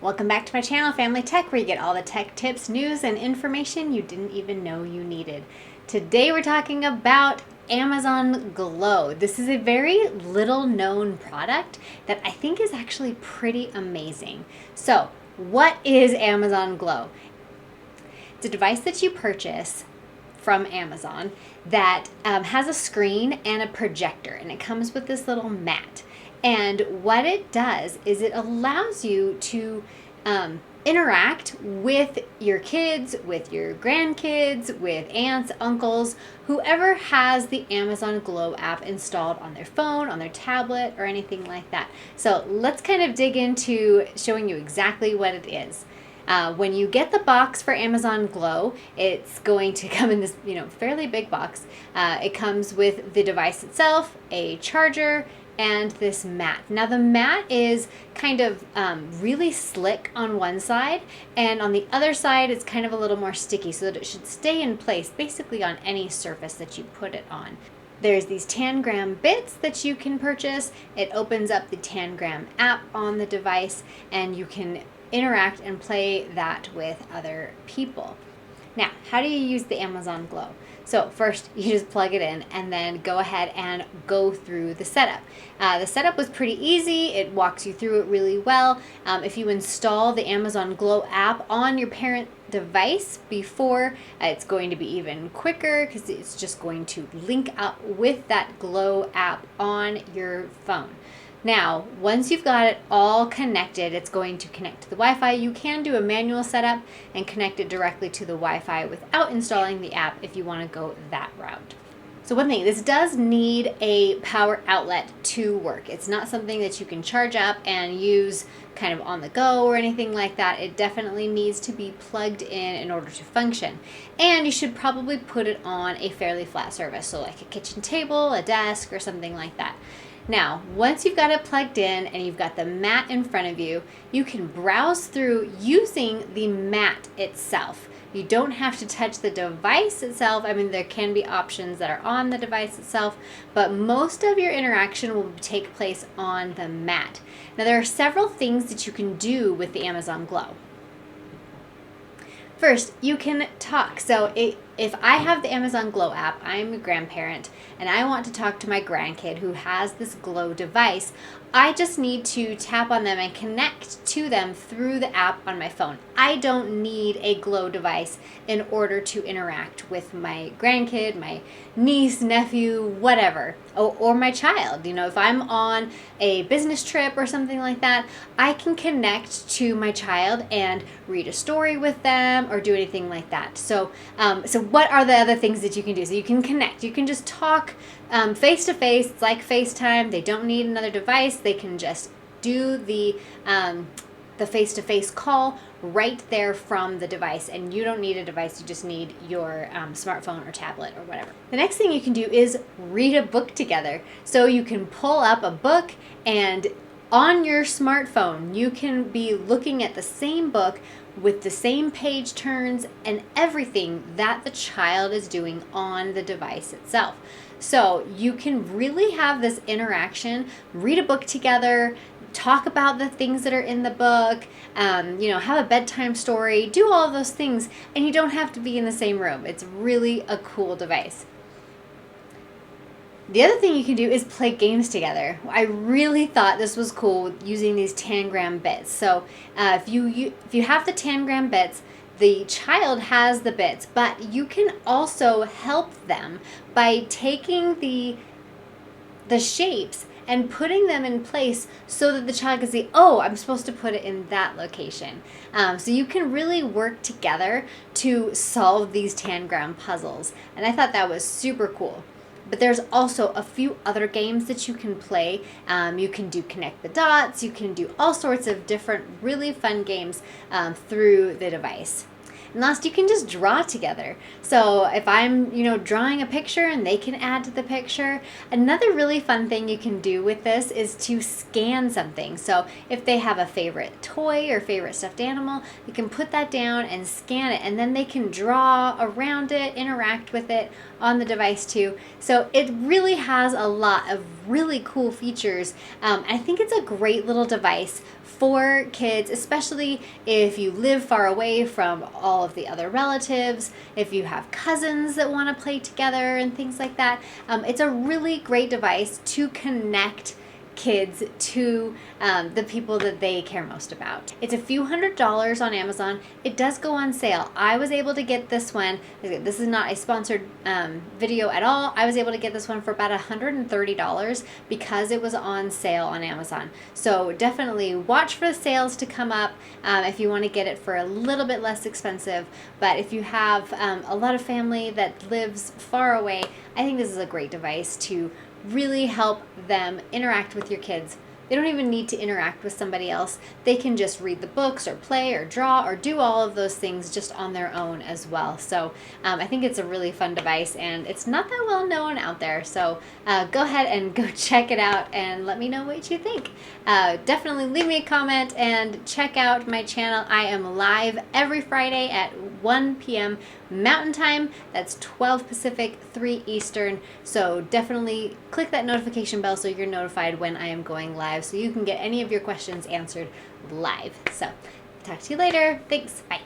Welcome back to my channel, Family Tech, where you get all the tech tips, news, and information you didn't even know you needed. Today we're talking about Amazon Glow. This is a very little known product that I think is actually pretty amazing. So, what is Amazon Glow? It's a device that you purchase from Amazon that has a screen and a projector, and it comes with this little mat. And what it does is it allows you to interact with your kids, with your grandkids, with aunts, uncles, whoever has the Amazon Glow app installed on their phone, on their tablet, or anything like that. So let's kind of dig into showing you exactly what it is. When you get the box for Amazon Glow, it's going to come in this, fairly big box. It comes with the device itself, a charger, and this mat. Now the mat is kind of really slick on one side, and on the other side it's kind of a little more sticky so that it should stay in place basically on any surface that you put it on. There's these Tangram bits that you can purchase. It opens up the Tangram app on the device, and you can interact and play that with other people. Now, how do you use the Amazon Glow? So first, you just plug it in and then go ahead and go through the setup. The setup was pretty easy. It walks you through it really well. If you install the Amazon Glow app on your parent device before, it's going to be even quicker because it's just going to link up with that Glow app on your phone. Now, once you've got it all connected, it's going to connect to the Wi-Fi. You can do a manual setup and connect it directly to the Wi-Fi without installing the app if you want to go that route. So one thing, this does need a power outlet to work. It's not something that you can charge up and use kind of on the go or anything like that. It definitely needs to be plugged in order to function. And you should probably put it on a fairly flat surface, so like a kitchen table, a desk, or something like that. Now, once you've got it plugged in and you've got the mat in front of you, you can browse through using the mat itself. You don't have to touch the device itself. I mean, there can be options that are on the device itself, but most of your interaction will take place on the mat. Now, there are several things that you can do with the Amazon Glow. First, you can talk. So if I have the Amazon Glow app, I'm a grandparent, and I want to talk to my grandkid who has this Glow device, I just need to tap on them and connect to them through the app on my phone. I don't need a Glow device in order to interact with my grandkid, my niece, nephew, whatever, or my child. If I'm on a business trip or something like that, I can connect to my child and read a story with them or do anything like that. So what are the other things that you can do? So you can connect. You can just talk face to face. It's like FaceTime. They don't need another device. They can just do the face-to-face call right there from the device, and you don't need a device. You just need your smartphone or tablet or whatever. The next thing you can do is read a book together. So you can pull up a book, and on your smartphone you can be looking at the same book with the same page turns and everything that the child is doing on the device itself. So you can really have this interaction, read a book together, talk about the things that are in the book, have a bedtime story, do all of those things, and you don't have to be in the same room. It's really a cool device. The other thing you can do is play games together. I really thought this was cool using these Tangram bits. So if you have the Tangram bits, the child has the bits, but you can also help them by taking the shapes and putting them in place so that the child can see, oh, I'm supposed to put it in that location. So you can really work together to solve these Tangram puzzles. And I thought that was super cool. But there's also a few other games that you can play. You can do Connect the Dots. You can do all sorts of different really fun games through the device. And last, you can just draw together. So if I'm, drawing a picture and they can add to the picture. Another really fun thing you can do with this is to scan something. So if they have a favorite toy or favorite stuffed animal, you can put that down and scan it, and then they can draw around it, interact with it on the device too. So it really has a lot of really cool features. I think it's a great little device for kids, especially if you live far away from all of the other relatives, if you have cousins that want to play together and things like that. It's a really great device to connect kids to the people that they care most about. It's a few $100s on Amazon. It does go on sale. I was able to get this one. This is not a sponsored video at all. I was able to get this one for about $130 because it was on sale on Amazon. So definitely watch for the sales to come up if you want to get it for a little bit less expensive. But if you have a lot of family that lives far away, I think this is a great device to really help them interact with your kids. They don't even need to interact with somebody else. They can just read the books or play or draw or do all of those things just on their own as well. So I think it's a really fun device, and it's not that well known out there. So go ahead and go check it out and let me know what you think. Definitely leave me a comment and check out my channel. I am live every Friday at 1 p.m. Mountain Time. That's 12 Pacific, 3 Eastern. So definitely click that notification bell so you're notified when I am going live, so you can get any of your questions answered live. So talk to you later. Thanks. Bye.